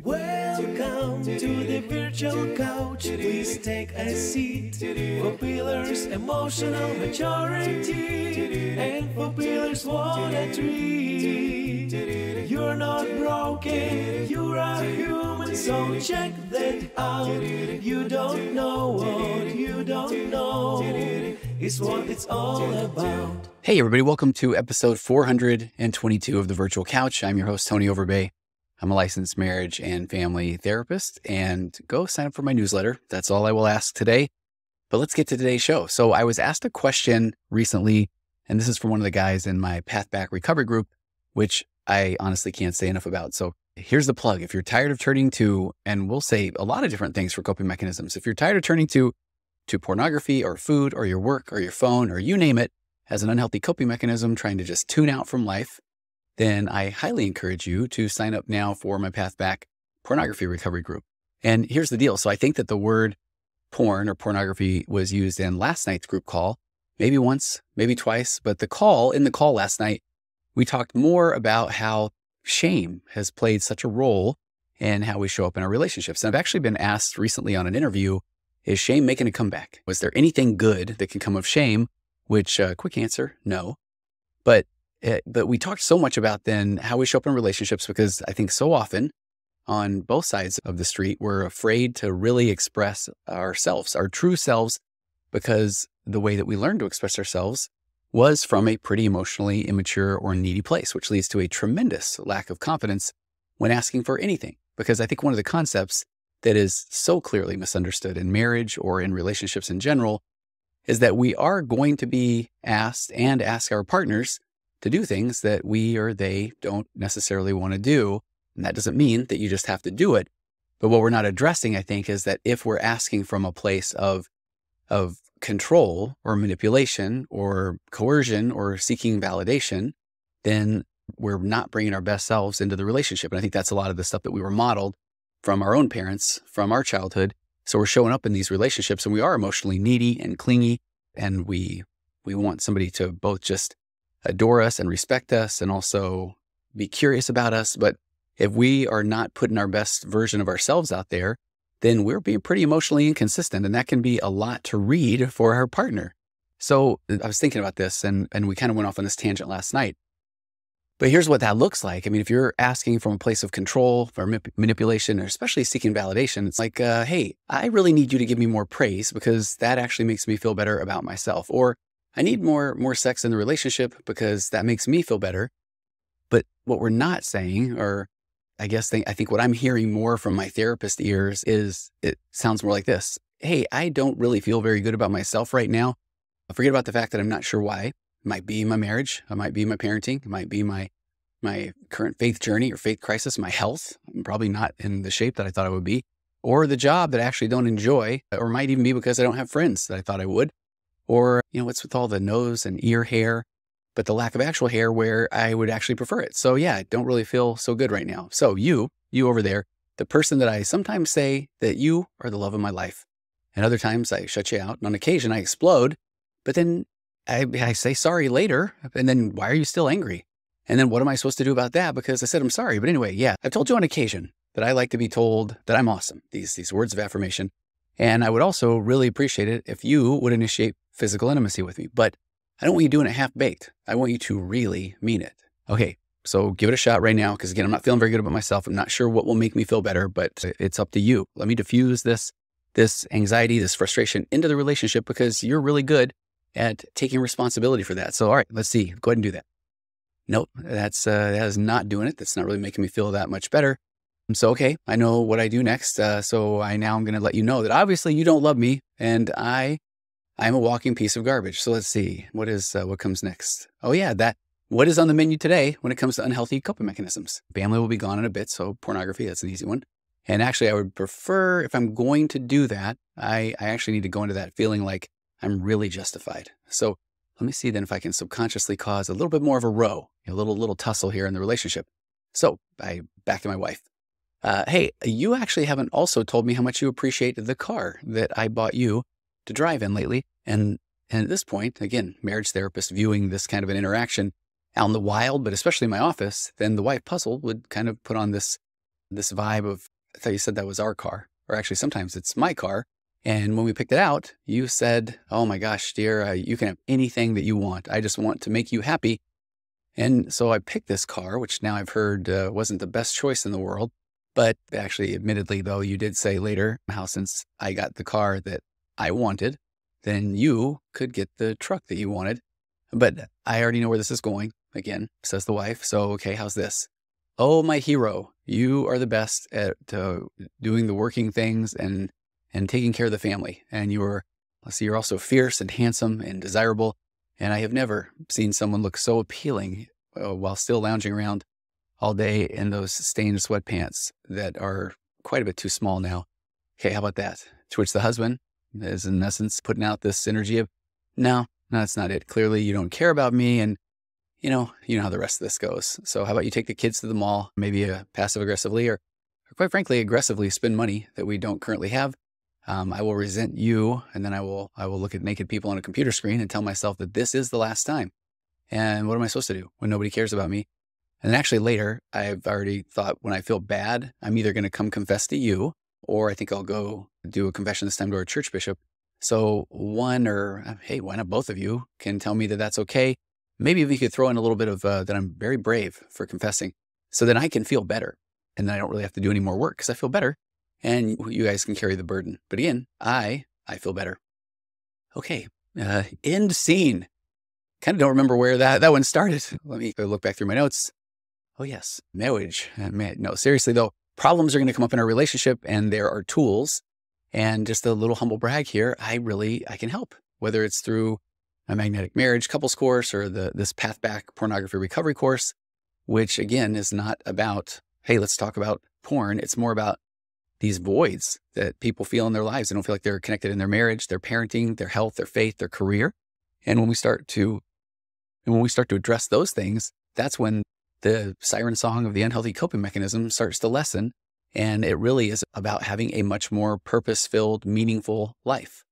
Welcome to the virtual couch. Please take a seat. For pillars, emotional maturity, and for pillars, what a treat. You're not broken, you're a human, so check that out. You don't know what you don't know is what it's all about. Hey everybody, welcome to episode 422 of the Virtual Couch. I'm your host, Tony Overbay. I'm a licensed marriage and family therapist, and go sign up for my newsletter. That's all I will ask today. But let's get to today's show. So I was asked a question recently, and this is from one of the guys in my Path Back recovery group, which I honestly can't say enough about. So here's the plug. If you're tired of turning to, and we'll say a lot of different things for coping mechanisms. If you're tired of turning to pornography or food or your work or your phone or you name it as an unhealthy coping mechanism, trying to just tune out from life, then I highly encourage you to sign up now for my Path Back pornography recovery group. And here's the deal. So I think that the word porn or pornography was used in last night's group call, maybe once, maybe twice, but in the call last night, we talked more about how shame has played such a role in how we show up in our relationships. And I've actually been asked recently on an interview, is shame making a comeback? Was there anything good that can come of shame? Which, quick answer, no. But we talked so much about then how we show up in relationships, because I think so often on both sides of the street, we're afraid to really express ourselves, our true selves, because the way that we learned to express ourselves was from a pretty emotionally immature or needy place, which leads to a tremendous lack of confidence when asking for anything. Because I think one of the concepts that is so clearly misunderstood in marriage or in relationships in general is that we are going to be asked and ask our partners to do things that we or they don't necessarily want to do. And that doesn't mean that you just have to do it. But what we're not addressing, I think, is that if we're asking from a place of control or manipulation or coercion or seeking validation, then we're not bringing our best selves into the relationship. And I think that's a lot of the stuff that we were modeled from our own parents, from our childhood. So we're showing up in these relationships and we are emotionally needy and clingy. And we want somebody to both just adore us and respect us and also be curious about us. But if we are not putting our best version of ourselves out there, then we're being pretty emotionally inconsistent. And that can be a lot to read for our partner. So I was thinking about this and we kind of went off on this tangent last night. But here's what that looks like. I mean, if you're asking from a place of control or manipulation, or especially seeking validation, it's like, hey, I really need you to give me more praise because that actually makes me feel better about myself. Or I need more sex in the relationship because that makes me feel better. But what we're not saying, or I think what I'm hearing more from my therapist ears is, it sounds more like this. Hey, I don't really feel very good about myself right now. Forget about the fact that I'm not sure why. It might be my marriage. It might be my parenting. It might be my current faith journey or faith crisis, my health. I'm probably not in the shape that I thought I would be, or the job that I actually don't enjoy, or might even be because I don't have friends that I thought I would. Or, what's with all the nose and ear hair, but the lack of actual hair where I would actually prefer it. So yeah, I don't really feel so good right now. So you over there, the person that I sometimes say that you are the love of my life. And other times I shut you out. And on occasion I explode, but then I say sorry later. And then why are you still angry? And then what am I supposed to do about that? Because I said, I'm sorry. But anyway, yeah, I've told you on occasion that I like to be told that I'm awesome. These words of affirmation. And I would also really appreciate it if you would initiate physical intimacy with me. But I don't want you doing it half-baked. I want you to really mean it. Okay, so give it a shot right now, because again, I'm not feeling very good about myself. I'm not sure what will make me feel better, but it's up to you. Let me diffuse this anxiety, this frustration into the relationship, because you're really good at taking responsibility for that. So all right, let's see. Go ahead and do that. Nope, that is not doing it. That's not really making me feel that much better. So, okay, I know what I do next. So I'm going to let you know that obviously you don't love me and I'm a walking piece of garbage. So let's see, what comes next? Oh yeah, what is on the menu today when it comes to unhealthy coping mechanisms? Family will be gone in a bit. So pornography, that's an easy one. And actually I would prefer, if I'm going to do that, I actually need to go into that feeling like I'm really justified. So let me see then if I can subconsciously cause a little bit more of a row, a little tussle here in the relationship. So back to my wife. Hey, you actually haven't also told me how much you appreciate the car that I bought you to drive in lately. And at this point, again, marriage therapist viewing this kind of an interaction out in the wild, but especially in my office, then the wife puzzle would kind of put on this this vibe of, I thought you said that was our car, or actually sometimes it's my car. And when we picked it out, you said, oh my gosh, dear, you can have anything that you want. I just want to make you happy. And so I picked this car, which now I've heard wasn't the best choice in the world. But actually, admittedly, though, you did say later how since I got the car that I wanted, then you could get the truck that you wanted. But I already know where this is going, again, says the wife. So, okay, how's this? Oh, my hero, you are the best at doing the working things and taking care of the family. And you're also fierce and handsome and desirable. And I have never seen someone look so appealing while still lounging around all day in those stained sweatpants that are quite a bit too small now. Okay, how about that? To which the husband is in essence putting out this energy of, no, that's not it. Clearly you don't care about me. And you know how the rest of this goes. So how about you take the kids to the mall, maybe passive aggressively or quite frankly, aggressively spend money that we don't currently have. I will resent you. And then I will look at naked people on a computer screen and tell myself that this is the last time. And what am I supposed to do when nobody cares about me? And actually later, I've already thought when I feel bad, I'm either going to come confess to you, or I think I'll go do a confession this time to our church bishop. So one or, hey, why not both of you can tell me that that's okay. Maybe if you could throw in a little bit of that I'm very brave for confessing so then I can feel better. And then I don't really have to do any more work because I feel better and you guys can carry the burden. But again, I feel better. Okay, end scene. Kind of don't remember where that one started. Let me look back through my notes. Oh yes, marriage. No, seriously though, problems are going to come up in our relationship and there are tools. And just a little humble brag here, I can help, whether it's through a magnetic marriage couples course or this Path Back Pornography Recovery course, which again is not about, hey, let's talk about porn. It's more about these voids that people feel in their lives. They don't feel like they're connected in their marriage, their parenting, their health, their faith, their career. And when we start to address those things, that's when the siren song of the unhealthy coping mechanism starts to lessen. And it really is about having a much more purpose-filled, meaningful life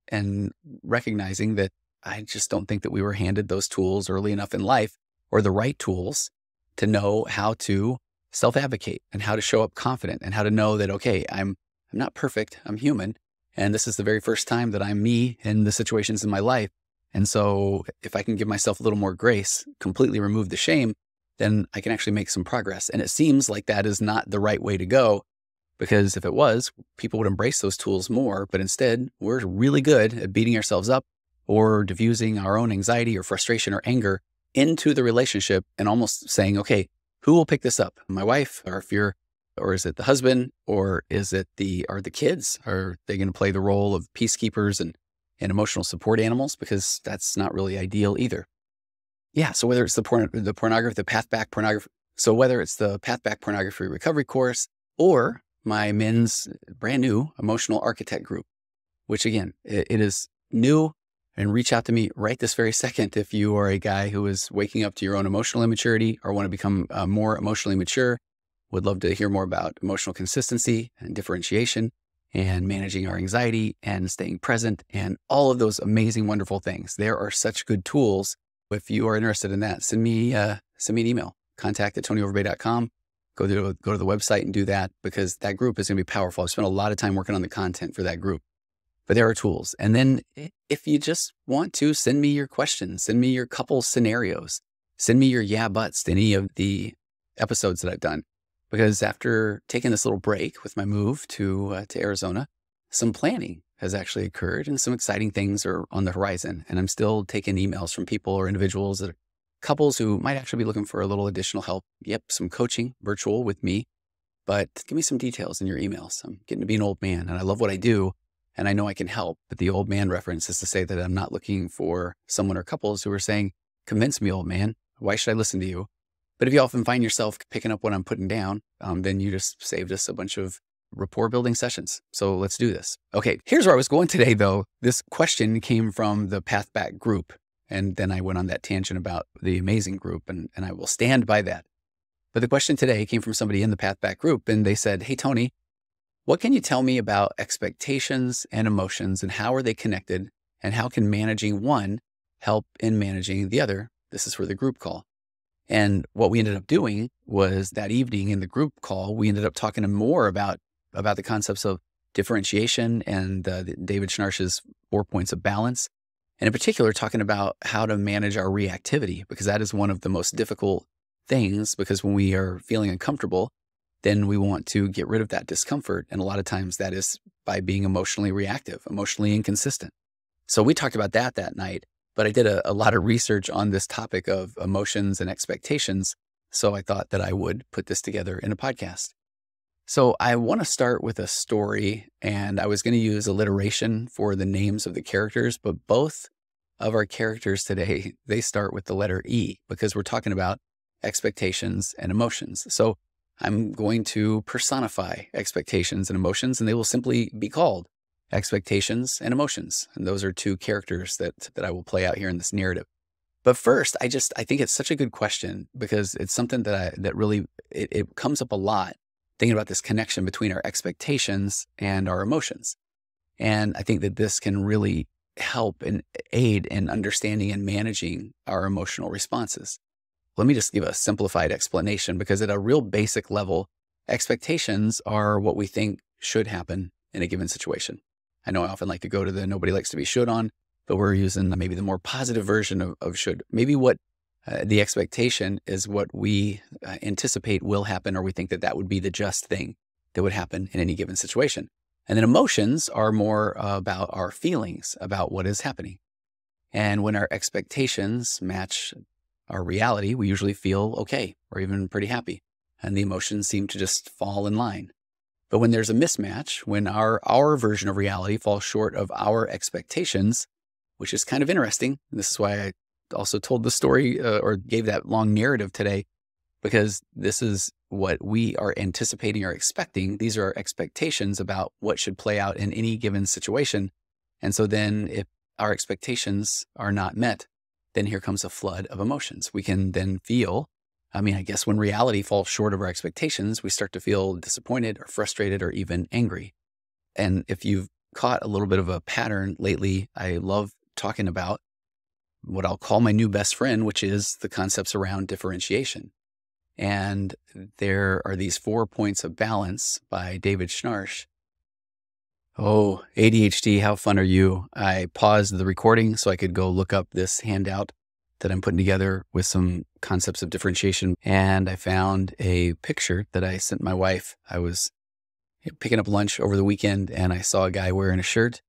and recognizing that I just don't think that we were handed those tools early enough in life or the right tools to know how to self-advocate and how to show up confident and how to know that, okay, I'm not perfect, I'm human. And this is the very first time that I'm me in the situations in my life. And so if I can give myself a little more grace, completely remove the shame, then I can actually make some progress. And it seems like that is not the right way to go because if it was, people would embrace those tools more. But instead, we're really good at beating ourselves up or diffusing our own anxiety or frustration or anger into the relationship and almost saying, okay, who will pick this up? My wife, or is it the husband, or is it the kids? Are they going to play the role of peacekeepers and emotional support animals? Because that's not really ideal either. Yeah. So whether it's the pornography, the Path Back Pornography. So whether it's the Path Back Pornography Recovery course or my men's brand new emotional architect group, which again, it is new. And reach out to me right this very second if you are a guy who is waking up to your own emotional immaturity or want to become more emotionally mature. Would love to hear more about emotional consistency and differentiation and managing our anxiety and staying present and all of those amazing, wonderful things. There are such good tools. If you are interested in that, send me an email, contact@tonyoverbay.com. Go to the website and do that because that group is going to be powerful. I've spent a lot of time working on the content for that group. But there are tools. And then if you just want to, send me your questions, send me your couple scenarios, send me your yeah buts to any of the episodes that I've done. Because after taking this little break with my move to Arizona, some planning has actually occurred and some exciting things are on the horizon. And I'm still taking emails from people or individuals that are couples who might actually be looking for a little additional help. Yep, some coaching virtual with me. But give me some details in your emails. I'm getting to be an old man and I love what I do. And I know I can help, but the old man reference is to say that I'm not looking for someone or couples who are saying, convince me, old man, why should I listen to you? But if you often find yourself picking up what I'm putting down, then you just saved us a bunch of rapport building sessions. So let's do this. Okay, here's where I was going today though. This question came from the Path Back group. And then I went on that tangent about the amazing group and I will stand by that. But the question today came from somebody in the Path Back group and they said, hey, Tony, what can you tell me about expectations and emotions and how are they connected and how can managing one help in managing the other? This is for the group call. And what we ended up doing was that evening in the group call, we ended up talking more about the concepts of differentiation and David Schnarch's 4 points of balance. And in particular, talking about how to manage our reactivity, because that is one of the most difficult things, because when we are feeling uncomfortable, then we want to get rid of that discomfort. And a lot of times that is by being emotionally reactive, emotionally inconsistent. So we talked about that night, but I did a lot of research on this topic of emotions and expectations. So I thought that I would put this together in a podcast. So I want to start with a story, and I was going to use alliteration for the names of the characters, but both of our characters today, they start with the letter E, because we're talking about expectations and emotions. So I'm going to personify expectations and emotions, and they will simply be called expectations and emotions. And those are two characters that I will play out here in this narrative. But first, I think it's such a good question, because it's something that really, it comes up a lot, thinking about this connection between our expectations and our emotions. And I think that this can really help and aid in understanding and managing our emotional responses. Let me just give a simplified explanation, because at a real basic level, expectations are what we think should happen in a given situation. I know I often like to go to the nobody likes to be should on, but we're using maybe the more positive version of should. Maybe what the expectation is what we anticipate will happen, or we think that would be the just thing that would happen in any given situation. And then emotions are more about our feelings about what is happening. And when our expectations match our reality, we usually feel okay, or even pretty happy. And the emotions seem to just fall in line. But when there's a mismatch, when our version of reality falls short of our expectations, which is kind of interesting. And this is why I also told the story or gave that long narrative today, because this is what we are anticipating or expecting. These are our expectations about what should play out in any given situation. And so then if our expectations are not met, then here comes a flood of emotions. We can then feel, I guess when reality falls short of our expectations, we start to feel disappointed or frustrated or even angry. And if you've caught a little bit of a pattern lately, I love talking about what I'll call my new best friend, which is the concepts around differentiation. And there are these 4 points of balance by David Schnarch. Oh, ADHD, how fun are you? I paused the recording so I could go look up this handout that I'm putting together with some concepts of differentiation. And I found a picture that I sent my wife. I was picking up lunch over the weekend, and I saw a guy wearing a shirt,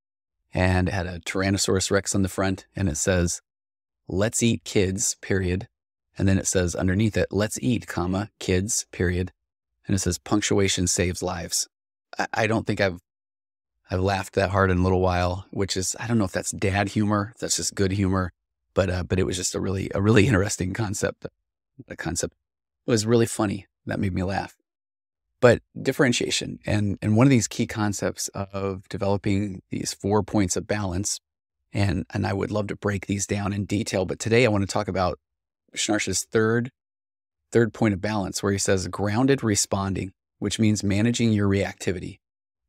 and it had a Tyrannosaurus Rex on the front, and it says, "Let's eat kids, period." And then it says underneath it, "Let's eat, comma, kids, period." And it says, "Punctuation saves lives." I don't think I've laughed that hard in a little while, which is, I don't know if that's dad humor, if that's just good humor, but it was just a really interesting concept. The concept was really funny. That made me laugh. But differentiation, and one of these key concepts of developing these 4 points of balance, and I would love to break these down in detail, but today I want to talk about Schnarch's third point of balance, where he says grounded responding, which means managing your reactivity,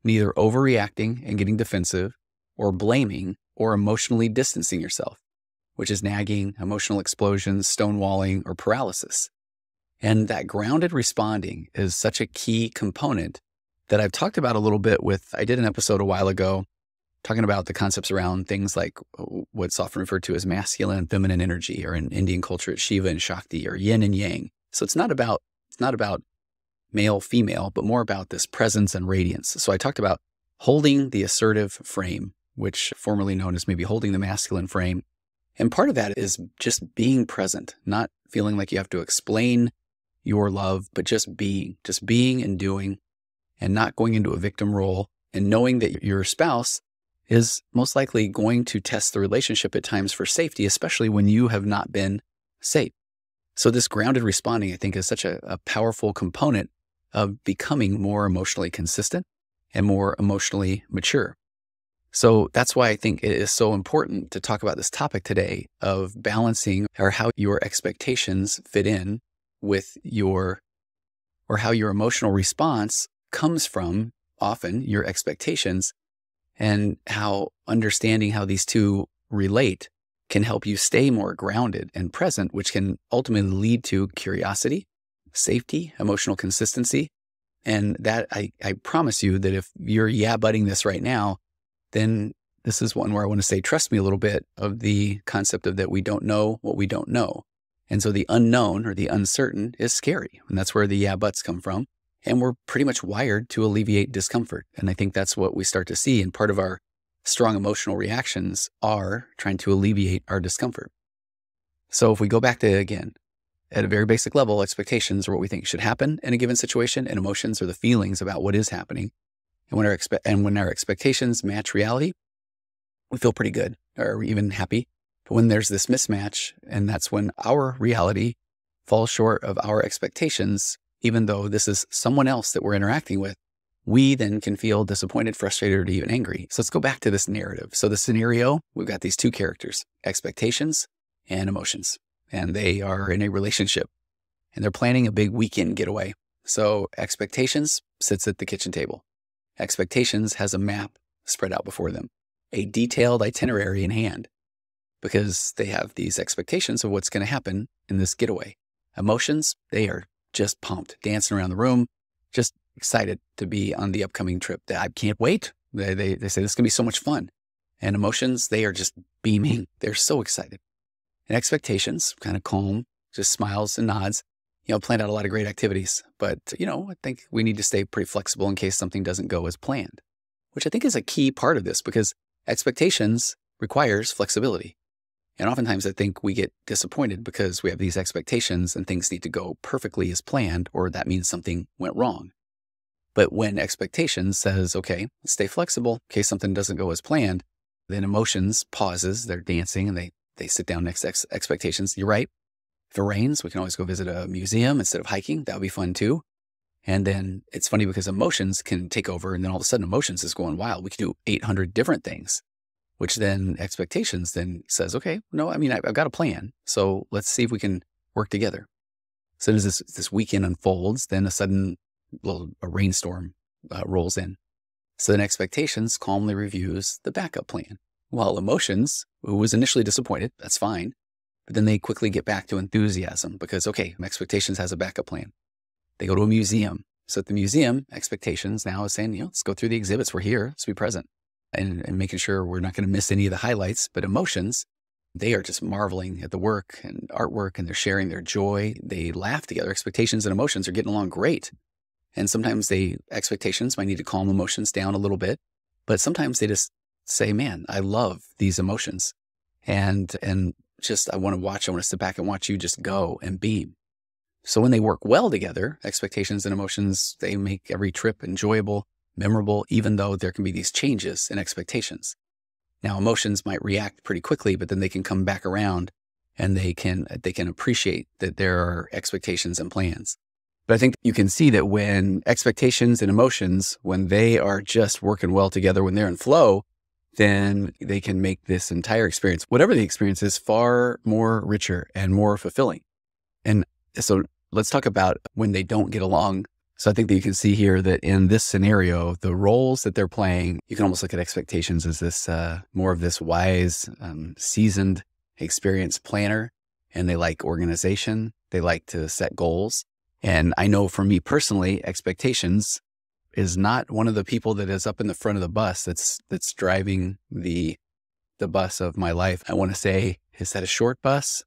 neither overreacting and getting defensive, or blaming or emotionally distancing yourself, which is nagging, emotional explosions, stonewalling, or paralysis. And that grounded responding is such a key component that I've talked about a little bit I did an episode a while ago talking about the concepts around things like what's often referred to as masculine and feminine energy, or in Indian culture, it's Shiva and Shakti, or yin and yang. So it's not about male, female, but more about this presence and radiance. So I talked about holding the assertive frame, which formerly known as maybe holding the masculine frame. And part of that is just being present, not feeling like you have to explain your love, but just being and doing, and not going into a victim role, and knowing that your spouse is most likely going to test the relationship at times for safety, especially when you have not been safe. So this grounded responding, I think, is such a powerful component of becoming more emotionally consistent and more emotionally mature. So that's why I think it is so important to talk about this topic today of balancing, or how your expectations fit in with or how your emotional response comes from often your expectations, and how understanding how these two relate can help you stay more grounded and present, which can ultimately lead to curiosity, safety, emotional consistency. And that I promise you that if you're butting this right now, then this is one where I want to say, trust me a little bit of the concept of that we don't know what we don't know. And so the unknown or the uncertain is scary. And that's where the buts come from. And we're pretty much wired to alleviate discomfort. And I think that's what we start to see. And part of our strong emotional reactions are trying to alleviate our discomfort. So if we go back to, again, at a very basic level, expectations are what we think should happen in a given situation, and emotions are the feelings about what is happening. And when our expectations match reality, we feel pretty good or even happy. But when there's this mismatch, and that's when our reality falls short of our expectations, even though this is someone else that we're interacting with, we then can feel disappointed, frustrated, or even angry. So let's go back to this narrative. So the scenario, we've got these two characters, expectations and emotions, and they are in a relationship and they're planning a big weekend getaway. So expectations sits at the kitchen table. Expectations has a map spread out before them, a detailed itinerary in hand, because they have these expectations of what's going to happen in this getaway. Emotions, they are just pumped, dancing around the room, just excited to be on the upcoming trip. I can't wait. They say this is going to be so much fun. And emotions, they are just beaming. They're so excited. And expectations, kind of calm, just smiles and nods, planned out a lot of great activities. But, I think we need to stay pretty flexible in case something doesn't go as planned, which I think is a key part of this, because expectations requires flexibility. And oftentimes I think we get disappointed because we have these expectations and things need to go perfectly as planned, or that means something went wrong. But when expectations says, okay, stay flexible in case something doesn't go as planned, then emotions pauses, they're dancing, and they sit down next to expectations. You're right. If it rains, we can always go visit a museum instead of hiking. That would be fun too. And then it's funny because emotions can take over, and then all of a sudden emotions is going wild. We can do 800 different things, which then expectations then says, okay, no, I've got a plan. So let's see if we can work together. So as this weekend unfolds, then a rainstorm rolls in. So then expectations calmly reviews the backup plan. While emotions, who was initially disappointed, that's fine. But then they quickly get back to enthusiasm because, okay, expectations has a backup plan. They go to a museum. So at the museum, expectations now is saying, let's go through the exhibits. We're here. Let's be present. And making sure we're not going to miss any of the highlights. But emotions, they are just marveling at the work and artwork, and they're sharing their joy. They laugh together. Expectations and emotions are getting along great. And sometimes expectations might need to calm emotions down a little bit. But sometimes they just say, man, I love these emotions. And just, I want to sit back and watch you just go and beam. So when they work well together, expectations and emotions, they make every trip enjoyable, memorable, even though there can be these changes in expectations. Now, emotions might react pretty quickly, but then they can come back around and they can appreciate that there are expectations and plans. But I think you can see that when expectations and emotions, when they are just working well together, when they're in flow, then they can make this entire experience, whatever the experience is, far more richer and more fulfilling. And so let's talk about when they don't get along. So I think that you can see here that in this scenario, the roles that they're playing, you can almost look at expectations as this more of this wise, seasoned, experienced planner. And they like organization. They like to set goals. And I know for me personally, expectations is not one of the people that is up in the front of the bus that's driving the bus of my life. I want to say, is that a short bus?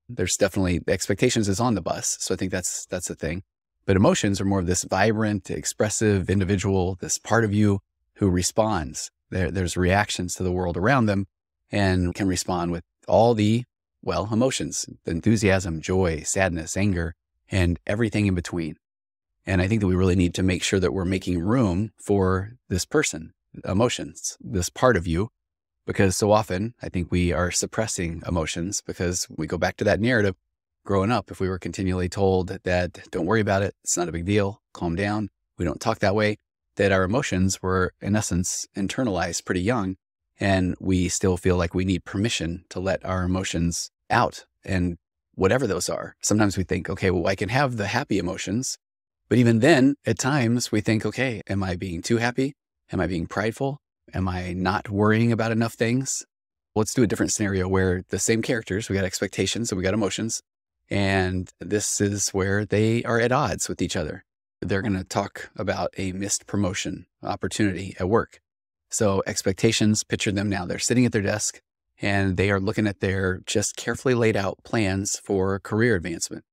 There's definitely, expectations is on the bus. So I think that's the thing. But emotions are more of this vibrant, expressive individual, this part of you who responds. There's reactions to the world around them and can respond with all the, emotions, enthusiasm, joy, sadness, anger, and everything in between. And I think that we really need to make sure that we're making room for this person, emotions, this part of you, because so often I think we are suppressing emotions because we go back to that narrative. Growing up, if we were continually told that don't worry about it, it's not a big deal, calm down, we don't talk that way, that our emotions were in essence internalized pretty young, and we still feel like we need permission to let our emotions out. And whatever those are, sometimes we think, okay, I can have the happy emotions. But even then, at times we think, okay, am I being too happy? Am I being prideful? Am I not worrying about enough things? Let's do a different scenario where the same characters, we got expectations and we got emotions. And this is where they are at odds with each other. They're going to talk about a missed promotion opportunity at work. So expectations, picture them now. They're sitting at their desk and they are looking at their just carefully laid out plans for career advancement.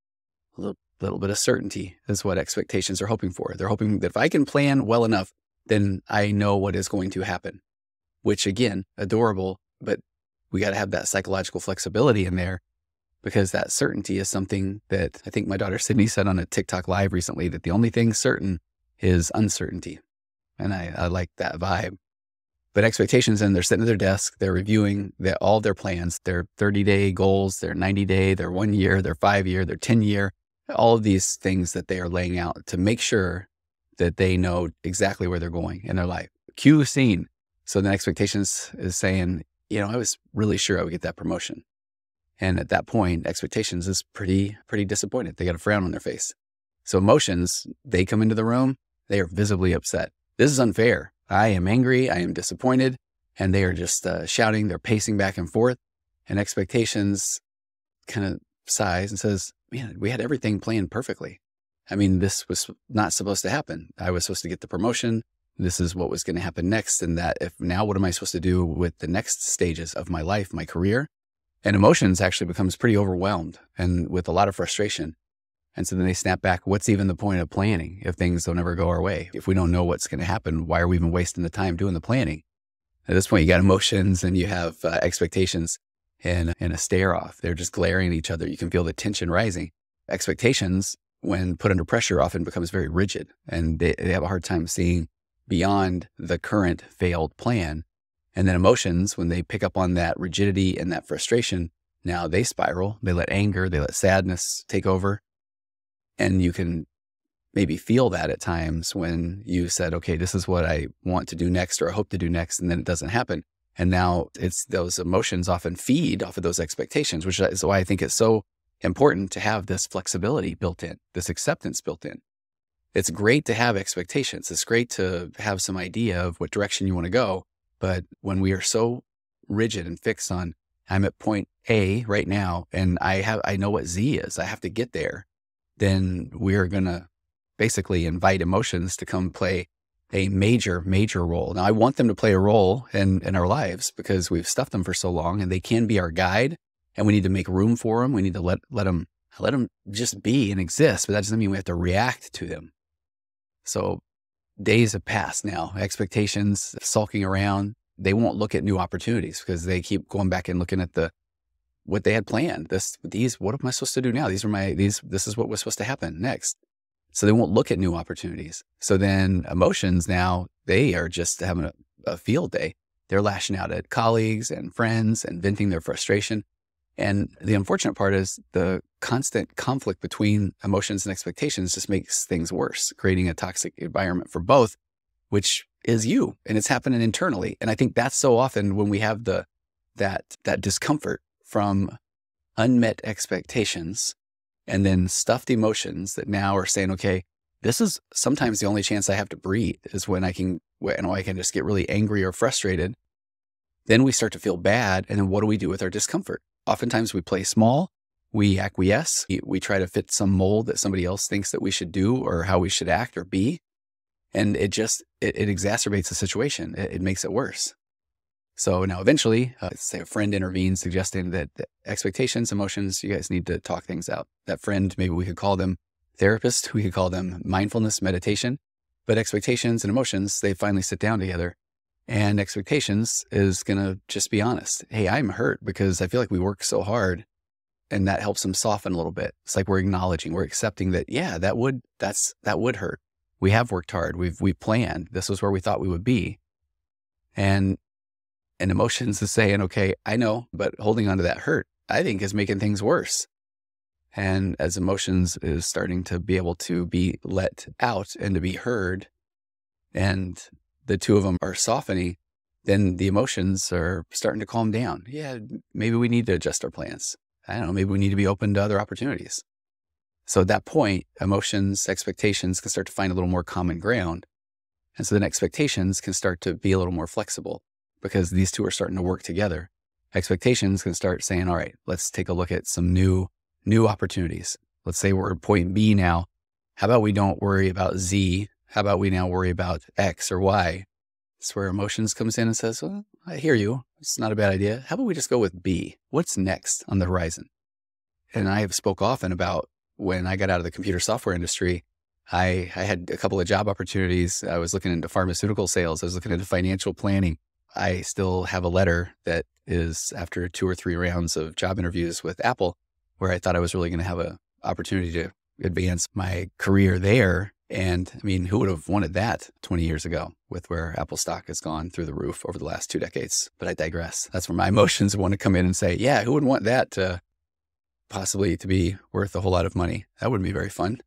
A little bit of certainty is what expectations are hoping for. They're hoping that if I can plan well enough, then I know what is going to happen, which again, adorable, but we got to have that psychological flexibility in there, because that certainty is something that I think my daughter Sydney said on a TikTok live recently, that the only thing certain is uncertainty. And I like that vibe. But expectations, and they're sitting at their desk, they're reviewing all their plans, their 30-day goals, their 90-day, their 1 year, their 5-year, their 10-year, all of these things that they are laying out to make sure that they know exactly where they're going in their life. Cue scene. So then expectations is saying, I was really sure I would get that promotion. And at that point, expectations is pretty disappointed. They got a frown on their face. So emotions, they come into the room, they are visibly upset. This is unfair. I am angry. I am disappointed. And they are just shouting. They're pacing back and forth. And expectations kind of sighs and says, man, we had everything planned perfectly. I mean, this was not supposed to happen. I was supposed to get the promotion. This is what was going to happen next. And that now what am I supposed to do with the next stages of my life, my career? And emotions actually becomes pretty overwhelmed and with a lot of frustration. And so then they snap back. What's even the point of planning if things don't ever go our way? If we don't know what's going to happen, why are we even wasting the time doing the planning? At this point, you got emotions and you have expectations and a stare off. They're just glaring at each other. You can feel the tension rising. Expectations, when put under pressure, often becomes very rigid, and they have a hard time seeing beyond the current failed plan. And then emotions, when they pick up on that rigidity and that frustration, now they spiral. They let anger, they let sadness take over. And you can maybe feel that at times when you said, okay, this is what I want to do next or I hope to do next, and then it doesn't happen. And now it's those emotions often feed off of those expectations, which is why I think it's so important to have this flexibility built in, this acceptance built in. It's great to have expectations. It's great to have some idea of what direction you want to go. But when we are so rigid and fixed on, I'm at point A right now, and I know what Z is, I have to get there, then we're going to basically invite emotions to come play a major role. Now, I want them to play a role in our lives because we've stuffed them for so long, and they can be our guide, and we need to make room for them. We need to let them just be and exist, but that doesn't mean we have to react to them. So days have passed now, expectations sulking around. They won't look at new opportunities because they keep going back and looking at what they had planned. What am I supposed to do now? This is what was supposed to happen next. So they won't look at new opportunities. So then emotions now, they are just having a field day. They're lashing out at colleagues and friends and venting their frustration. And the unfortunate part is the constant conflict between emotions and expectations just makes things worse, creating a toxic environment for both, which is you, and it's happening internally. And I think that's so often when we have that discomfort from unmet expectations and then stuffed emotions that now are saying, okay, this is sometimes the only chance I have to breathe is when I can just get really angry or frustrated. Then we start to feel bad. And then what do we do with our discomfort? Oftentimes we play small, we acquiesce, we try to fit some mold that somebody else thinks that we should do or how we should act or be. And it exacerbates the situation. It makes it worse. So now eventually, say a friend intervenes suggesting that the expectations, emotions, you guys need to talk things out. That friend, maybe we could call them therapist, we could call them mindfulness, meditation, but expectations and emotions, they finally sit down together. And expectations is going to just be honest. Hey, I'm hurt because I feel like we work so hard, and that helps them soften a little bit. It's like we're acknowledging, we're accepting that, yeah, that would hurt. We have worked hard. We've planned. This was where we thought we would be. And emotions is saying, okay, I know, but holding on to that hurt, I think is making things worse. And as emotions is starting to be able to be let out and to be heard, and the two of them are softening, then the emotions are starting to calm down. Yeah, maybe we need to adjust our plans. I don't know, maybe we need to be open to other opportunities. So at that point, emotions, expectations can start to find a little more common ground. And so then expectations can start to be a little more flexible because these two are starting to work together. Expectations can start saying, all right, let's take a look at some new opportunities. Let's say we're at point B now. How about we don't worry about Z? How about we now worry about X or Y? It's where emotions comes in and says, well, I hear you. It's not a bad idea. How about we just go with B? What's next on the horizon? And I have spoke often about when I got out of the computer software industry, I had a couple of job opportunities. I was looking into pharmaceutical sales. I was looking into financial planning. I still have a letter that is after 2 or 3 rounds of job interviews with Apple, where I thought I was really going to have an opportunity to advance my career there. And I mean, who would have wanted that 20 years ago with where Apple stock has gone through the roof over the last 2 decades? But I digress. That's where my emotions want to come in and say, yeah, who wouldn't want that to possibly to be worth a whole lot of money? That wouldn't be very fun.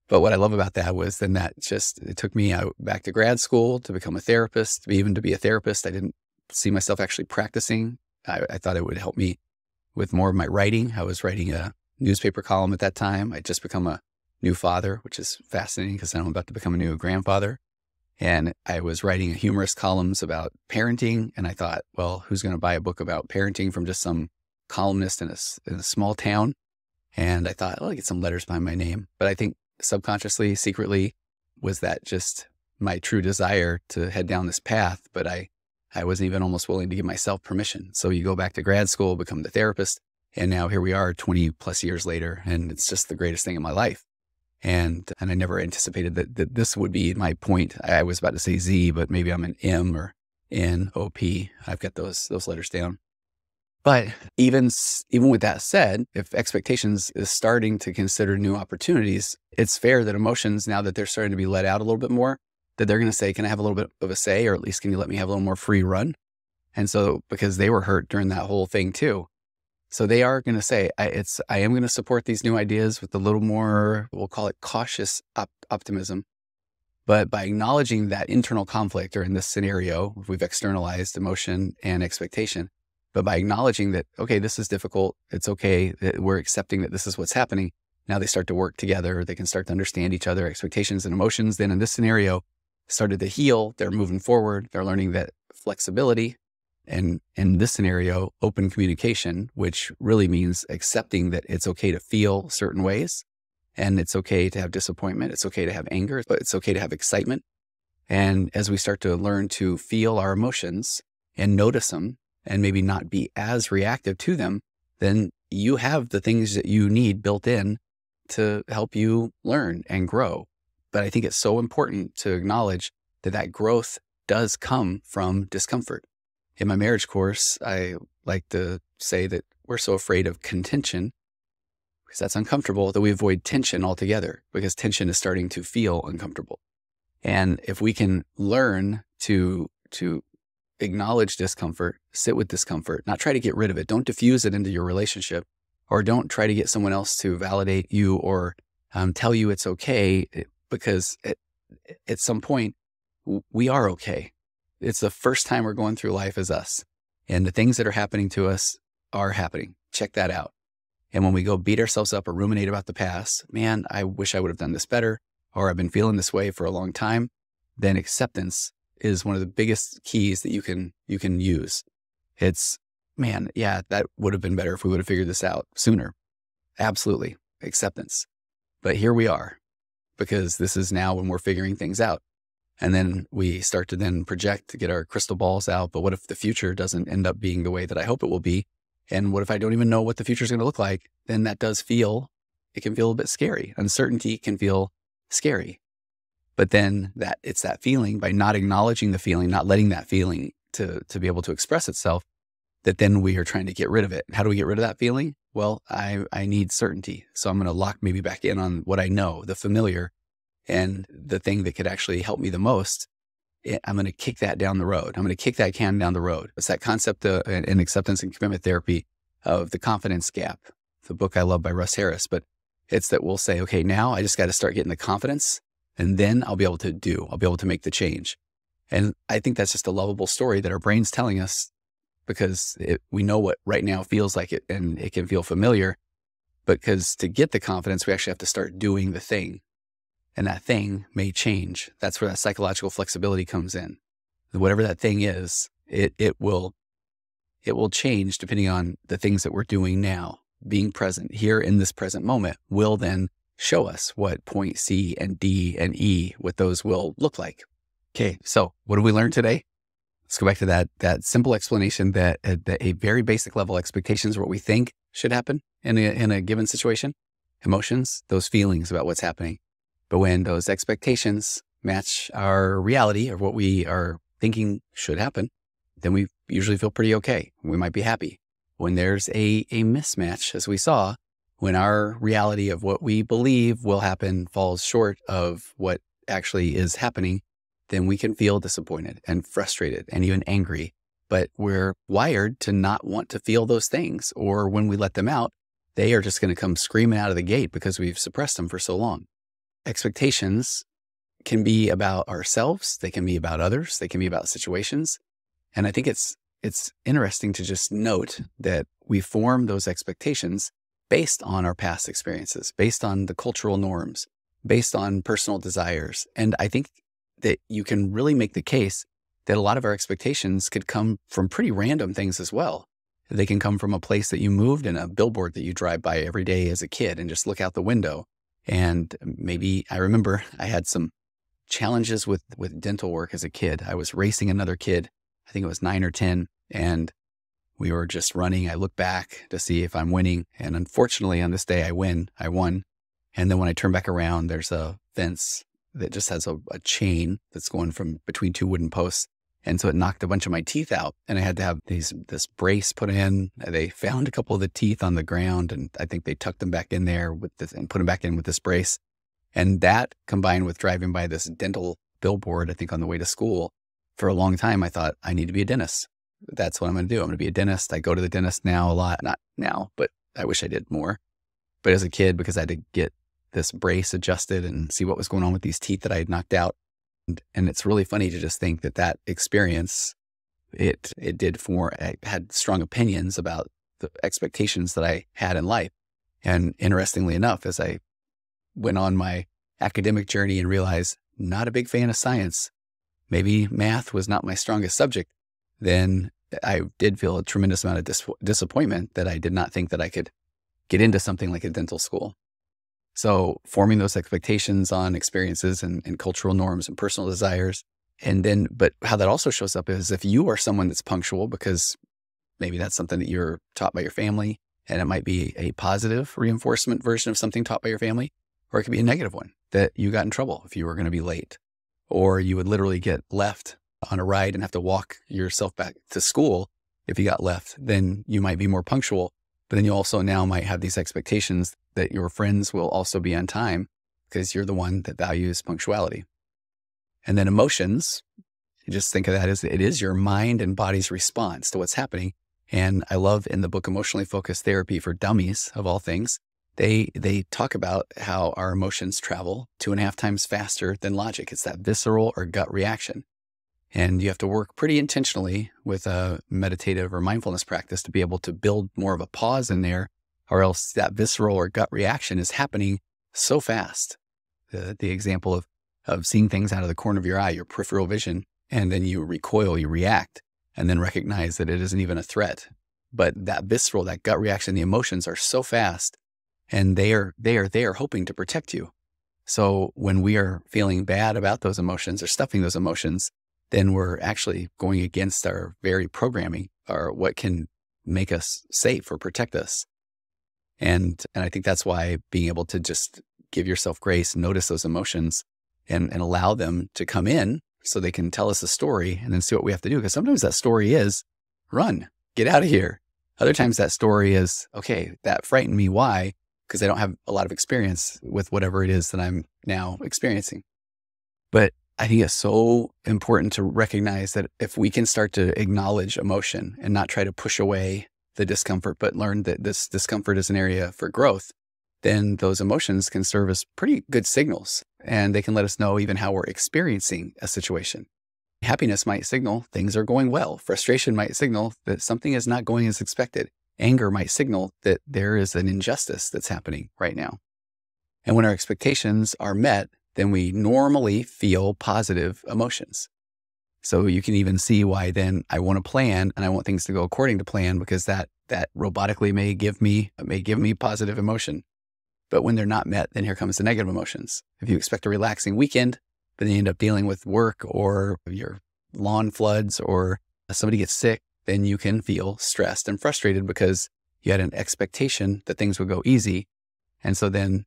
But what I love about that was then that it took me out back to grad school to become a therapist, even to be a therapist. I didn't see myself actually practicing. I thought it would help me with more of my writing. I was writing a newspaper column at that time. I'd just become a new father, which is fascinating because I'm about to become a new grandfather. And I was writing humorous columns about parenting. And I thought, well, who's going to buy a book about parenting from just some columnist in a small town? And I thought, well, I'll get some letters behind my name. But I think subconsciously, secretly, was that just my true desire to head down this path. But I wasn't even almost willing to give myself permission. So you go back to grad school, become the therapist. And now here we are 20 plus years later. And it's just the greatest thing in my life. And I never anticipated that this would be my point. I was about to say Z, but maybe I'm an M or N, O, P. I've got those letters down. But even with that said, if expectations is starting to consider new opportunities, it's fair that emotions, now that they're starting to be let out a little bit more, that they're going to say, can I have a little bit of a say, or at least can you let me have a little more free run? And so, because they were hurt during that whole thing too. So they are going to say, I am going to support these new ideas with a little more, we'll call it cautious optimism. But by acknowledging that internal conflict, or in this scenario, we've externalized emotion and expectation, but by acknowledging that, okay, this is difficult. It's okay that we're accepting that this is what's happening. Now they start to work together. They can start to understand each other, expectations and emotions. Then in this scenario, started to heal. They're moving forward. They're learning that flexibility. And in this scenario, open communication, which really means accepting that it's okay to feel certain ways, and it's okay to have disappointment. It's okay to have anger, but it's okay to have excitement. And as we start to learn to feel our emotions and notice them and maybe not be as reactive to them, then you have the things that you need built in to help you learn and grow. But I think it's so important to acknowledge that growth does come from discomfort. In my marriage course, I like to say that we're so afraid of contention because that's uncomfortable that we avoid tension altogether, because tension is starting to feel uncomfortable. And if we can learn to acknowledge discomfort, sit with discomfort, not try to get rid of it, don't diffuse it into your relationship, or don't try to get someone else to validate you or tell you it's okay, because at some point we are okay. It's the first time we're going through life as us. And the things that are happening to us are happening. Check that out. And when we go beat ourselves up or ruminate about the past, man, I wish I would have done this better, or I've been feeling this way for a long time, then acceptance is one of the biggest keys that you can use. It's, man, yeah, that would have been better if we would have figured this out sooner. Absolutely. Acceptance. But here we are, because this is now when we're figuring things out. And then we start to then project to get our crystal balls out. But what if the future doesn't end up being the way that I hope it will be? And what if I don't even know what the future is going to look like? Then that can feel a bit scary. Uncertainty can feel scary. But then it's that feeling, by not acknowledging the feeling, not letting that feeling to be able to express itself, that then we are trying to get rid of it. How do we get rid of that feeling? Well, I need certainty. So I'm going to lock maybe back in on what I know, the familiar, and the thing that could actually help me the most. I'm going to kick that down the road. I'm going to kick that can down the road. It's that concept in acceptance and commitment therapy of the confidence gap, the book I love by Russ Harris. But it's that we'll say, okay, now I just got to start getting the confidence, and then I'll be able to make the change. And I think that's just a lovable story that our brain's telling us, because we know what right now feels like it, and it can feel familiar. Because to get the confidence, we actually have to start doing the thing. And that thing may change. That's where that psychological flexibility comes in. Whatever that thing is, it will it will change depending on the things that we're doing now. Being present here in this present moment will then show us what point C and D and E, what those will look like. Okay, so what did we learn today? Let's go back to that simple explanation that at a very basic level, expectations are what we think should happen in a given situation. Emotions, those feelings about what's happening. But when those expectations match our reality of what we are thinking should happen, then we usually feel pretty okay. We might be happy. When there's a mismatch, as we saw, when our reality of what we believe will happen falls short of what actually is happening, then we can feel disappointed and frustrated and even angry. But we're wired to not want to feel those things, or when we let them out, they are just going to come screaming out of the gate because we've suppressed them for so long. Expectations can be about ourselves. They can be about others. They can be about situations. And I think it's interesting to just note that we form those expectations based on our past experiences, based on the cultural norms, based on personal desires. And I think that you can really make the case that a lot of our expectations could come from pretty random things as well. They can come from a place that you moved and a billboard that you drive by every day as a kid and just look out the window. And maybe I remember I had some challenges with dental work as a kid. I was racing another kid. I think it was 9 or 10. And we were just running. I look back to see if I'm winning. And unfortunately, on this day, I won. And then when I turn back around, there's a fence that just has a chain that's going from between two wooden posts. And so it knocked a bunch of my teeth out. And I had to have this brace put in. They found a couple of the teeth on the ground. And I think they tucked them back in there and put them back in with this brace. And that, combined with driving by this dental billboard, I think on the way to school, for a long time, I thought, I need to be a dentist. That's what I'm going to do. I'm going to be a dentist. I go to the dentist now a lot. Not now, but I wish I did more. But as a kid, because I had to get this brace adjusted and see what was going on with these teeth that I had knocked out. And it's really funny to just think that experience, I had strong opinions about the expectations that I had in life. And interestingly enough, as I went on my academic journey and realized not a big fan of science, maybe math was not my strongest subject, then I did feel a tremendous amount of disappointment that I did not think that I could get into something like a dental school. So forming those expectations on experiences and cultural norms and personal desires. But how that also shows up is if you are someone that's punctual, because maybe that's something that you're taught by your family, and it might be a positive reinforcement version of something taught by your family, or it could be a negative one, that you got in trouble if you were going to be late, or you would literally get left on a ride and have to walk yourself back to school. If you got left, then you might be more punctual. But then you also now might have these expectations that your friends will also be on time because you're the one that values punctuality. And then emotions, you just think of that as it is your mind and body's response to what's happening. And I love in the book, Emotionally Focused Therapy for Dummies, of all things, they talk about how our emotions travel 2.5 times faster than logic. It's that visceral or gut reaction. And you have to work pretty intentionally with a meditative or mindfulness practice to be able to build more of a pause in there, or else that visceral or gut reaction is happening so fast. The example of seeing things out of the corner of your eye, your peripheral vision, and then you recoil, you react, and then recognize that it isn't even a threat. But that visceral, that gut reaction, the emotions are so fast, and they are hoping to protect you. So when we are feeling bad about those emotions or stuffing those emotions, then we're actually going against our very programming, or what can make us safe or protect us. And I think that's why being able to just give yourself grace, notice those emotions, and allow them to come in so they can tell us a story and then see what we have to do. Because sometimes that story is run, get out of here. Other times that story is, okay, that frightened me. Why? Because I don't have a lot of experience with whatever it is that I'm now experiencing. But I think it's so important to recognize that if we can start to acknowledge emotion and not try to push away the discomfort, but learn that this discomfort is an area for growth, then those emotions can serve as pretty good signals, and they can let us know even how we're experiencing a situation. Happiness might signal things are going well. Frustration might signal that something is not going as expected. Anger might signal that there is an injustice that's happening right now. And when our expectations are met, then we normally feel positive emotions. So you can even see why then I want to plan and I want things to go according to plan, because that robotically may give me positive emotion. But when they're not met, then here comes the negative emotions. If you expect a relaxing weekend, but then you end up dealing with work or your lawn floods or somebody gets sick, then you can feel stressed and frustrated because you had an expectation that things would go easy. And so then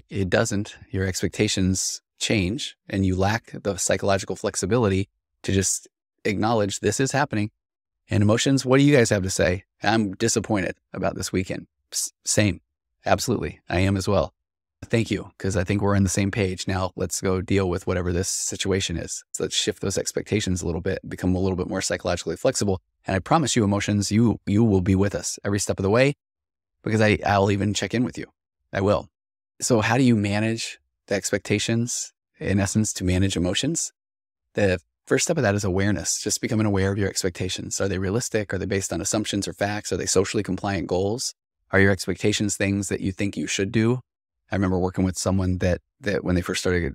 it doesn't. Your expectations change and you lack the psychological flexibility to just acknowledge this is happening. And emotions, what do you guys have to say? I'm disappointed about this weekend. Same. Absolutely. I am as well. Thank you, because I think we're on the same page. Now let's go deal with whatever this situation is. So let's shift those expectations a little bit, become a little bit more psychologically flexible. And I promise you, emotions, you will be with us every step of the way, because I'll even check in with you. I will. So how do you manage the expectations? In essence, to manage emotions? The first step of that is awareness, just becoming aware of your expectations. Are they realistic? Are they based on assumptions or facts? Are they socially compliant goals? Are your expectations things that you think you should do? I remember working with someone that when they first started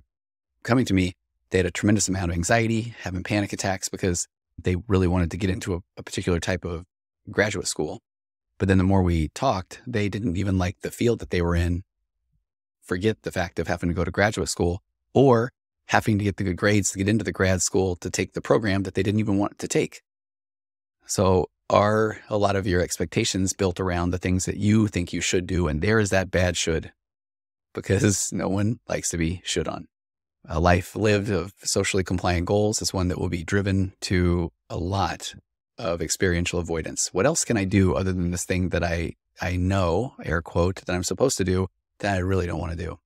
coming to me, they had a tremendous amount of anxiety, having panic attacks because they really wanted to get into a particular type of graduate school. But then the more we talked, they didn't even like the field that they were in, forget the fact of having to go to graduate school or having to get the good grades to get into the grad school to take the program that they didn't even want to take. So are a lot of your expectations built around the things that you think you should do? And there is that bad should, because no one likes to be should on. A life lived of socially compliant goals is one that will be driven to a lot of experiential avoidance. What else can I do other than this thing that I know, air quote, that I'm supposed to do that I really don't want to do?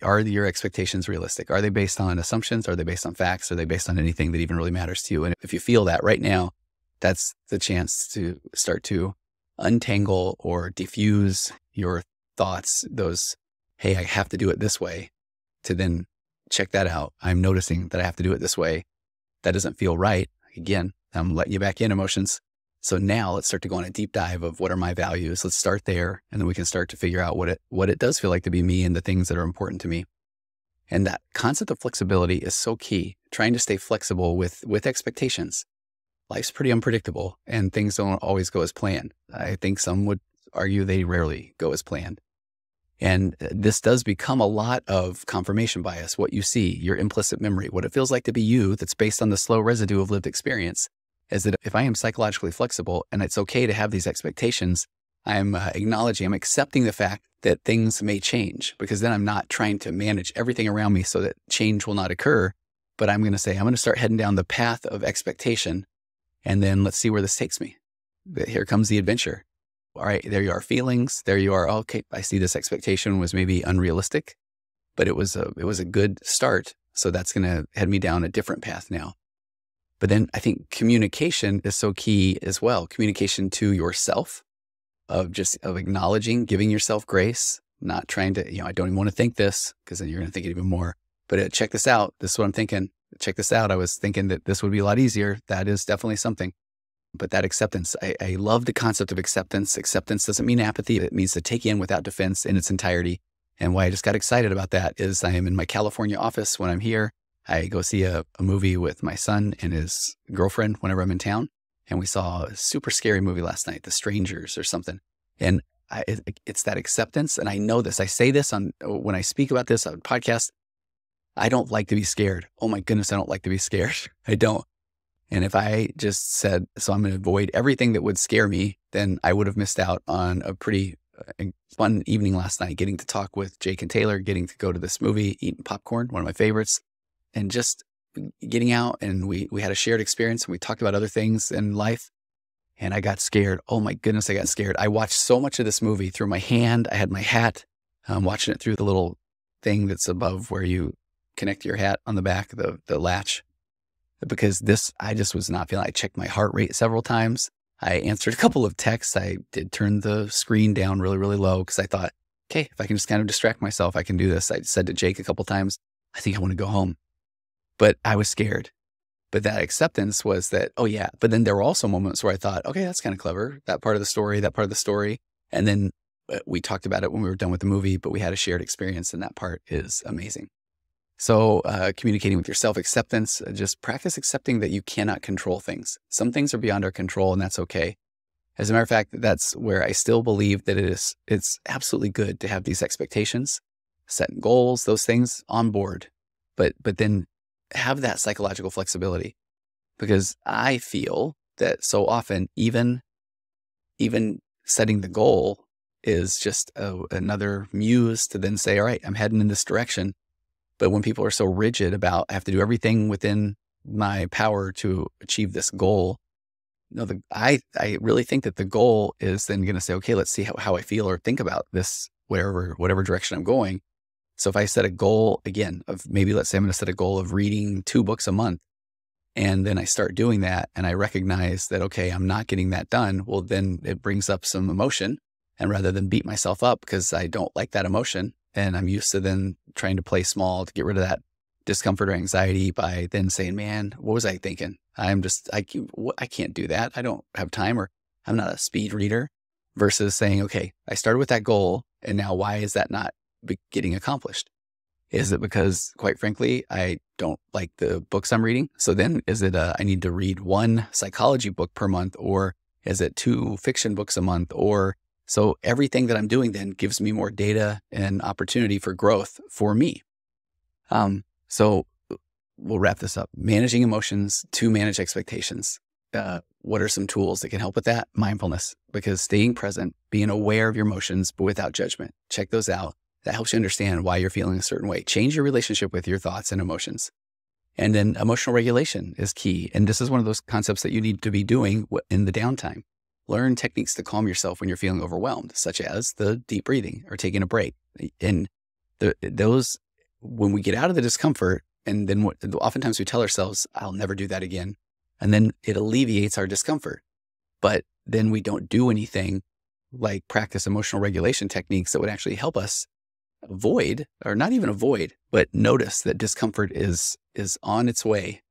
Are your expectations realistic? Are they based on assumptions? Are they based on facts? Are they based on anything that even really matters to you? And if you feel that right now, that's the chance to start to untangle or diffuse your thoughts, those, hey, I have to do it this way, to then check that out. I'm noticing that I have to do it this way. That doesn't feel right. Again, I'm letting you back in, emotions. So now let's start to go on a deep dive of what are my values. Let's start there. And then we can start to figure out what it does feel like to be me and the things that are important to me. And that concept of flexibility is so key. Trying to stay flexible with expectations. Life's pretty unpredictable and things don't always go as planned. I think some would argue they rarely go as planned. And this does become a lot of confirmation bias, what you see, your implicit memory, what it feels like to be you that's based on the slow residue of lived experience, is that if I am psychologically flexible and it's okay to have these expectations, I'm accepting the fact that things may change, because then I'm not trying to manage everything around me so that change will not occur. But I'm going to say, I'm going to start heading down the path of expectation, and then let's see where this takes me. Here comes the adventure. All right, there you are, feelings. There you are. Okay, I see this expectation was maybe unrealistic, but it was a good start. So that's going to head me down a different path now. But then I think communication is so key as well. Communication to yourself, of acknowledging, giving yourself grace, not trying to, I don't even want to think this, because then you're going to think it even more. But check this out. This is what I'm thinking. Check this out. I was thinking that this would be a lot easier. That is definitely something. But that acceptance, I love the concept of acceptance. Acceptance doesn't mean apathy. It means to take in without defense in its entirety. And why I just got excited about that is I am in my California office when I'm here. I go see a movie with my son and his girlfriend whenever I'm in town. And we saw a super scary movie last night, The Strangers or something. And it's that acceptance. And I know this. I say this when I speak about this on podcasts. I don't like to be scared. Oh my goodness, I don't like to be scared. I don't. And if I just said, so I'm going to avoid everything that would scare me, then I would have missed out on a pretty fun evening last night, getting to talk with Jake and Taylor, getting to go to this movie, eating popcorn, one of my favorites, and just getting out. And we had a shared experience and we talked about other things in life. And I got scared. Oh my goodness, I got scared. I watched so much of this movie through my hand. I had my hat. I'm watching it through the little thing that's above where you connect your hat on the back, the latch. Because I just was not feeling. I checked my heart rate several times. I answered a couple of texts. I did turn the screen down really, really low because I thought, okay, if I can just kind of distract myself, I can do this. I said to Jake a couple of times, I think I want to go home. But I was scared. But that acceptance was that, oh yeah. But then there were also moments where I thought, okay, that's kind of clever. That part of the story. And then we talked about it when we were done with the movie, but we had a shared experience and that part is amazing. So communicating with yourself, acceptance, just practice accepting that you cannot control things. Some things are beyond our control, and that's okay. As a matter of fact, that's where I still believe that it's absolutely good to have these expectations, set goals, those things on board, but then have that psychological flexibility. Because I feel that so often, even setting the goal is just another muse to then say, all right, I'm heading in this direction. But when people are so rigid about, I have to do everything within my power to achieve this goal, I really think that the goal is then going to say, okay, let's see how I feel or think about this, whatever direction I'm going. So if I set a goal again of maybe, let's say I'm going to set a goal of reading 2 books a month, and then I start doing that and I recognize that, okay, I'm not getting that done. Well, then it brings up some emotion. And rather than beat myself up because I don't like that emotion, and I'm used to then trying to play small to get rid of that discomfort or anxiety by then saying, man, what was I thinking? I can't do that. I don't have time, or I'm not a speed reader, versus saying, okay, I started with that goal, and now why is that not getting accomplished? Is it because, quite frankly, I don't like the books I'm reading? So then is it I need to read 1 psychology book per month, or is it 2 fiction books a month? Or so everything that I'm doing then gives me more data and opportunity for growth for me. So we'll wrap this up. Managing emotions to manage expectations. What are some tools that can help with that? Mindfulness, because staying present, being aware of your emotions, but without judgment. Check those out. That helps you understand why you're feeling a certain way. Change your relationship with your thoughts and emotions. And then emotional regulation is key. And this is one of those concepts that you need to be doing in the downtime. Learn techniques to calm yourself when you're feeling overwhelmed, such as the deep breathing or taking a break. And those, when we get out of the discomfort, and then oftentimes we tell ourselves, I'll never do that again. And then it alleviates our discomfort. But then we don't do anything like practice emotional regulation techniques that would actually help us avoid, or not even avoid, but notice that discomfort is on its way.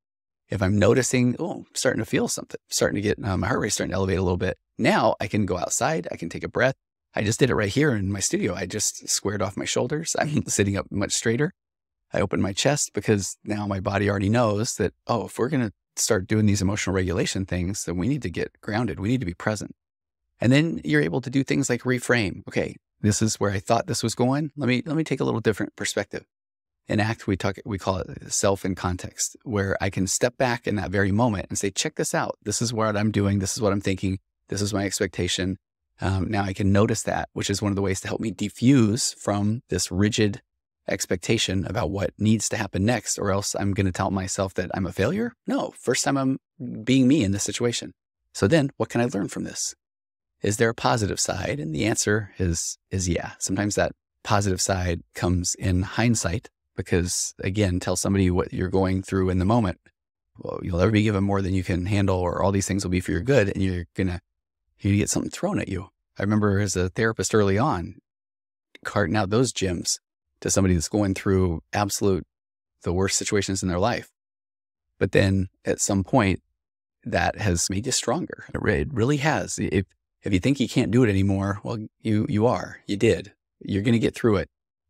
If I'm noticing, I'm starting to feel something, starting to get my heart rate starting to elevate a little bit. Now I can go outside. I can take a breath. I just did it right here in my studio. I just squared off my shoulders. I'm sitting up much straighter. I opened my chest because now my body already knows that, if we're going to start doing these emotional regulation things, then we need to get grounded. We need to be present. And then you're able to do things like reframe. Okay, this is where I thought this was going. Let me take a little different perspective. In ACT, we call it self in context, where I can step back in that very moment and say, check this out. This is what I'm doing. This is what I'm thinking. This is my expectation. Now I can notice that, which is one of the ways to help me defuse from this rigid expectation about what needs to happen next, or else I'm going to tell myself that I'm a failure. No, first time I'm being me in this situation. So then what can I learn from this? Is there a positive side? And the answer is yeah. Sometimes that positive side comes in hindsight, because again, tell somebody what you're going through in the moment. Well, you'll never be given more than you can handle, or all these things will be for your good, and you get something thrown at you. I remember as a therapist early on, carting out those gems to somebody that's going through the worst situations in their life. But then at some point, that has made you stronger. It really has. If you think you can't do it anymore, well, you did. You're going to get through it.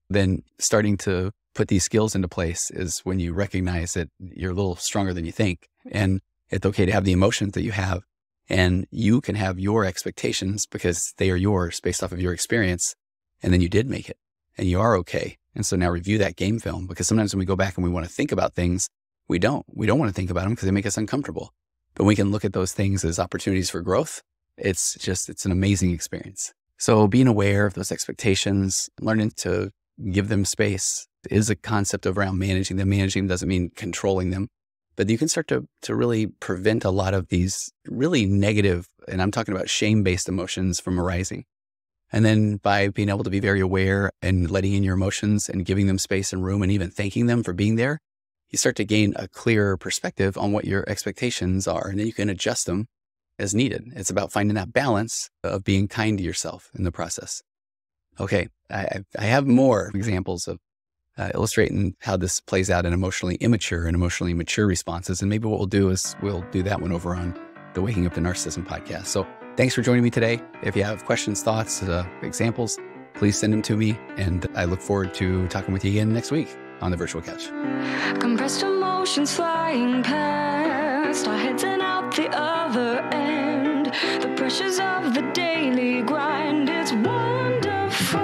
Then starting to put these skills into place is when you recognize that you're a little stronger than you think. And it's okay to have the emotions that you have. And you can have your expectations because they are yours based off of your experience. And then you did make it and you are okay. And so now review that game film, because sometimes when we go back and we want to think about things, we don't want to think about them because they make us uncomfortable. But we can look at those things as opportunities for growth. It's an amazing experience. So being aware of those expectations, learning to give them space is a concept around managing them. Managing doesn't mean controlling them, but you can start to really prevent a lot of these really negative, and I'm talking about shame-based emotions, from arising. And then by being able to be very aware and letting in your emotions and giving them space and room and even thanking them for being there, you start to gain a clearer perspective on what your expectations are, and then you can adjust them as needed. It's about finding that balance of being kind to yourself in the process. Okay, I have more examples of illustrating how this plays out in emotionally immature and emotionally mature responses. And maybe what we'll do is we'll do that one over on the Waking Up to Narcissism podcast. So thanks for joining me today. If you have questions, thoughts, examples, please send them to me. And I look forward to talking with you again next week. on the virtual couch. Compressed emotions flying past our heads and out the other end. The pressures of the daily grind, it's wonderful.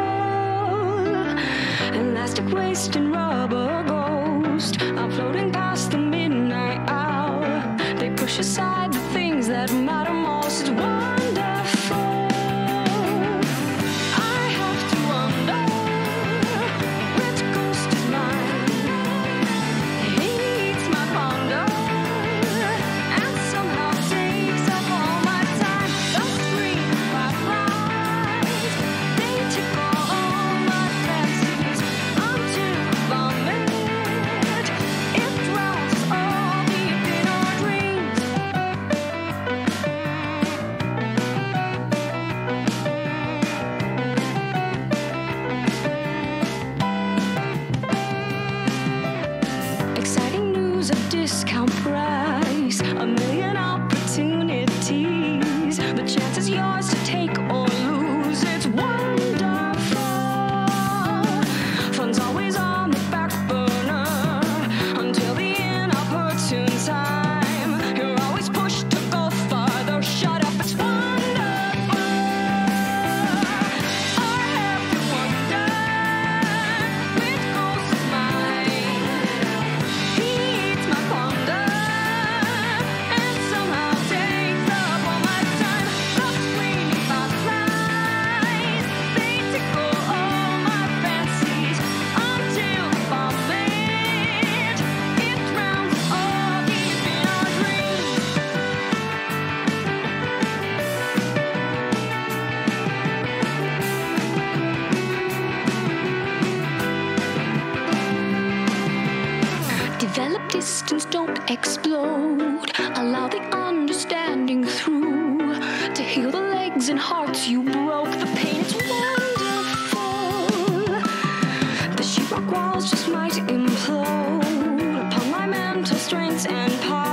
Elastic waist and rubber ghost are floating past the midnight hour. They push aside the things that matter most. It's wonderful. I have to wonder which ghost is mine. He eats my ponder and somehow takes up all my time. The screen fireflies, they tickle all my fancies. Until vomit, it drowns us all deep in our dreams. Exciting news of discount price, a million opportunities. The chance is yours to take or lose. It's wonderful. Fun's always on the back burner until the inopportune time. You're always pushed to go farther. Shut up, it's wonderful. I have to wonder which ghost is mine. He eats my ponder and somehow takes up all my time. The screaming fireflies, they tickle all my fancies until the vomit, it drowns all deep in our dreams. Develop distance, don't explode. Allow the understanding through to heal the legs and hearts you broke. The pain is wonderful. The sheetrock walls just might implode upon my mental strengths and parts.